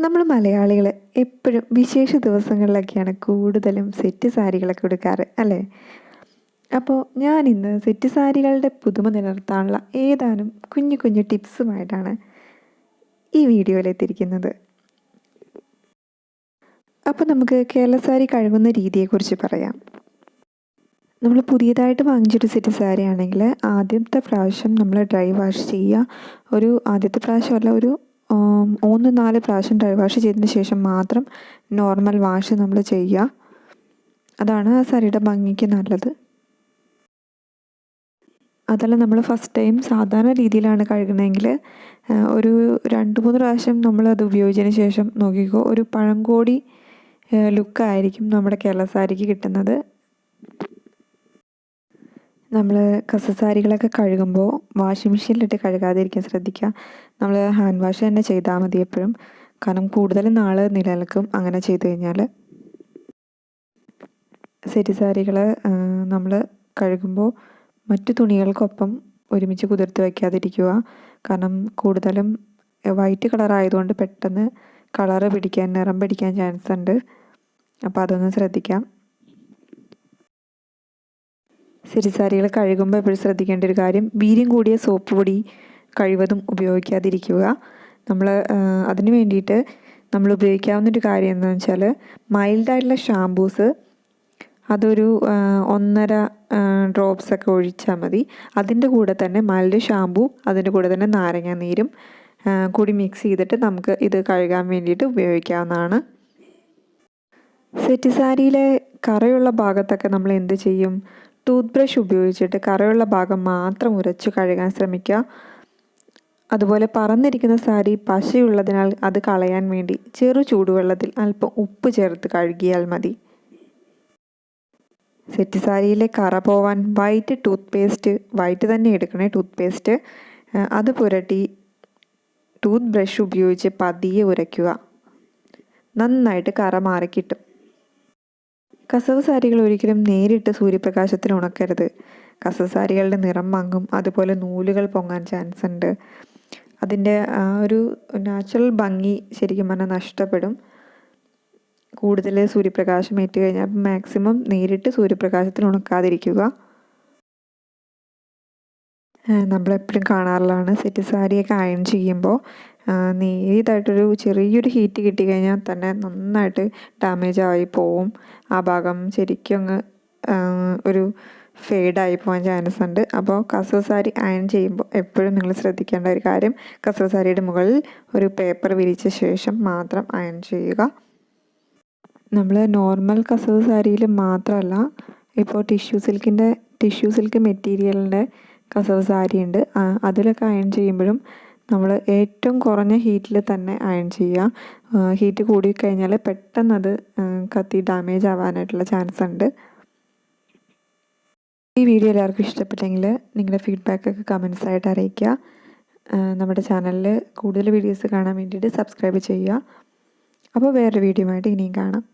നമ്മൾ മലയാളികൾ എപ്പോഴും വിശേഷ ദിവസങ്ങളിലൊക്കെയാണ് കൂടുതലും സെറ്റ് സാരികളൊക്കെ ഉടുക്കാറ് അല്ലേ? അപ്പോൾ ഞാനിന്ന് സെറ്റ് സാരികളുടെ പുതുമ നിലനിർത്താനുള്ള ഏതാനും കുഞ്ഞു കുഞ്ഞു ടിപ്സുമായിട്ടാണ് ഈ വീഡിയോയിലെത്തിയിരിക്കുന്നത്. അപ്പോൾ നമുക്ക് കേരള സാരി കഴുകുന്ന രീതിയെക്കുറിച്ച് പറയാം. നമ്മൾ പുതിയതായിട്ട് വാങ്ങിച്ചൊരു സെറ്റ് സാരി ആണെങ്കിൽ ആദ്യത്തെ പ്രാവശ്യം നമ്മൾ ഡ്രൈ വാഷ് ചെയ്യുക. ആദ്യത്തെ പ്രാവശ്യമല്ല, ഒരു 3-4 പ്രാവശ്യം ഡ്രൈ വാഷ് ചെയ്തതിന് ശേഷം മാത്രം നോർമൽ വാഷ് നമ്മൾ ചെയ്യുക. അതാണ് ആ സാരിയുടെ ഭംഗിക്ക് നല്ലത്. അതല്ല നമ്മൾ ഫസ്റ്റ് ടൈം സാധാരണ രീതിയിലാണ് കഴുകുന്നതെങ്കിൽ ഒരു 2-3 പ്രാവശ്യം നമ്മളത് ഉപയോഗിച്ചതിന് ശേഷം നോക്കിക്കോ, ഒരു പഴംകോടി ലുക്കായിരിക്കും നമ്മുടെ കേരള സാരിക്ക് കിട്ടുന്നത്. നമ്മൾ സാരികളൊക്കെ കഴുകുമ്പോൾ വാഷിംഗ് മെഷീനിലിട്ട് കഴുകാതിരിക്കാൻ ശ്രദ്ധിക്കുക. നമ്മൾ ഹാൻഡ് വാഷ് തന്നെ ചെയ്താൽ മതി എപ്പോഴും. കാരണം കൂടുതൽ നാൾ നിലനിൽക്കും അങ്ങനെ ചെയ്ത് കഴിഞ്ഞാൽ. സെറ്റ് സാരികൾ നമ്മൾ കഴുകുമ്പോൾ മറ്റു തുണികൾക്കൊപ്പം ഒരുമിച്ച് കുതിർത്ത് വയ്ക്കാതിരിക്കുക. കാരണം കൂടുതലും വൈറ്റ് കളറായതുകൊണ്ട് പെട്ടെന്ന് നിറം പിടിക്കാൻ ചാൻസ് ഉണ്ട്. അപ്പോൾ അതൊന്ന് ശ്രദ്ധിക്കാം. സെറ്റ് സാരികൾ കഴുകുമ്പോൾ എപ്പോഴും ശ്രദ്ധിക്കേണ്ട ഒരു കാര്യം, വീര്യം കൂടിയ സോപ്പ് പൊടി കഴിവതും ഉപയോഗിക്കാതിരിക്കുക. അതിന് വേണ്ടിയിട്ട് നമ്മൾ ഉപയോഗിക്കാവുന്നൊരു കാര്യം എന്താണെന്ന് വെച്ചാൽ, മൈൽഡായിട്ടുള്ള ഷാംപൂസ് അതൊരു 1.5 ഡ്രോപ്സൊക്കെ ഒഴിച്ചാൽ മതി. അതിൻ്റെ കൂടെ തന്നെ മൈൽഡ് ഷാമ്പൂ, അതിൻ്റെ കൂടെ തന്നെ നാരങ്ങ നീരും കൂടി മിക്സ് ചെയ്തിട്ട് നമുക്ക് ഇത് കഴുകാൻ വേണ്ടിയിട്ട് ഉപയോഗിക്കാവുന്നതാണ്. സെറ്റ് സാരിയിലെ കറയുള്ള ഭാഗത്തൊക്കെ നമ്മൾ എന്ത് ചെയ്യും? ടൂത്ത് ബ്രഷ് ഉപയോഗിച്ചിട്ട് കറയുള്ള ഭാഗം മാത്രം ഉരച്ച് കഴുകാൻ ശ്രമിക്കുക. അതുപോലെ പറന്നിരിക്കുന്ന സാരി പശയുള്ളതിനാൽ അത് കളയാൻ വേണ്ടി ചെറു ചൂടുവെള്ളത്തിൽ അല്പം ഉപ്പ് ചേർത്ത് കഴുകിയാൽ മതി. സെറ്റ് സാരിയിലെ കറ പോവാൻ വൈറ്റ് തന്നെ എടുക്കണേ ടൂത്ത് പേസ്റ്റ്. അത് പുരട്ടി ടൂത്ത് ബ്രഷ് ഉപയോഗിച്ച് പതിയെ ഉരയ്ക്കുക. നന്നായിട്ട് കറ മാറിക്കിട്ടും. കസവ് സാരികൾ ഒരിക്കലും നേരിട്ട് സൂര്യപ്രകാശത്തിൽ ഉണക്കരുത്. കസവ് സാരികളുടെ നിറം മങ്ങും, അതുപോലെ നൂലുകൾ പൊങ്ങാൻ ചാൻസ് ഉണ്ട്. അതിൻ്റെ ഒരു നാച്ചുറൽ ഭംഗി ശരിക്കും പറഞ്ഞാൽ നഷ്ടപ്പെടും. കൂടുതൽ സൂര്യപ്രകാശം ഏറ്റ് കഴിഞ്ഞാൽ മാക്സിമം നേരിട്ട് സൂര്യപ്രകാശത്തിൽ ഉണക്കാതിരിക്കുക. നമ്മളെപ്പോഴും കാണാറുള്ളതാണ്, സെറ്റ് സാരിയൊക്കെ അയൺ ചെയ്യുമ്പോൾ നേരിയതായിട്ടൊരു ചെറിയൊരു ഹീറ്റ് കിട്ടിക്കഴിഞ്ഞാൽ തന്നെ നന്നായിട്ട് ഡാമേജ് ആയി പോവും. ആ ഭാഗം ശരിക്കും അങ്ങ് ഒരു ഫെയ്ഡായി പോകാൻ ചാൻസ് ഉണ്ട്. അപ്പോൾ കസവ് സാരി അയൺ ചെയ്യുമ്പോൾ എപ്പോഴും നിങ്ങൾ ശ്രദ്ധിക്കേണ്ട ഒരു കാര്യം, കസവ് സാരിയുടെ മുകളിൽ ഒരു പേപ്പർ വിരിച്ച ശേഷം മാത്രം അയൺ ചെയ്യുക. നമ്മൾ നോർമൽ കസവ് സാരിയിൽ മാത്രമല്ല, ഇപ്പോൾ ടിഷ്യൂ സിൽക്ക് മെറ്റീരിയലിൻ്റെ കസവ് സാരി ഉണ്ട്. അതിലൊക്കെ അയൺ ചെയ്യുമ്പോഴും നമ്മൾ ഏറ്റവും കുറഞ്ഞ ഹീറ്റിൽ തന്നെ അയൺ ചെയ്യുക. ഹീറ്റ് കൂടിക്കഴിഞ്ഞാൽ പെട്ടെന്നത് കത്തി ഡാമേജ് ആവാനായിട്ടുള്ള ചാൻസ് ഉണ്ട്. ഈ വീഡിയോ എല്ലാവർക്കും ഇഷ്ടപ്പെട്ടെങ്കിൽ നിങ്ങളുടെ ഫീഡ്ബാക്കൊക്കെ കമൻസായിട്ട് അറിയിക്കുക. നമ്മുടെ ചാനലിൽ കൂടുതൽ വീഡിയോസ് കാണാൻ വേണ്ടിയിട്ട് സബ്സ്ക്രൈബ് ചെയ്യുക. അപ്പോൾ വേറൊരു വീഡിയോ ആയിട്ട് ഇനിയും കാണാം.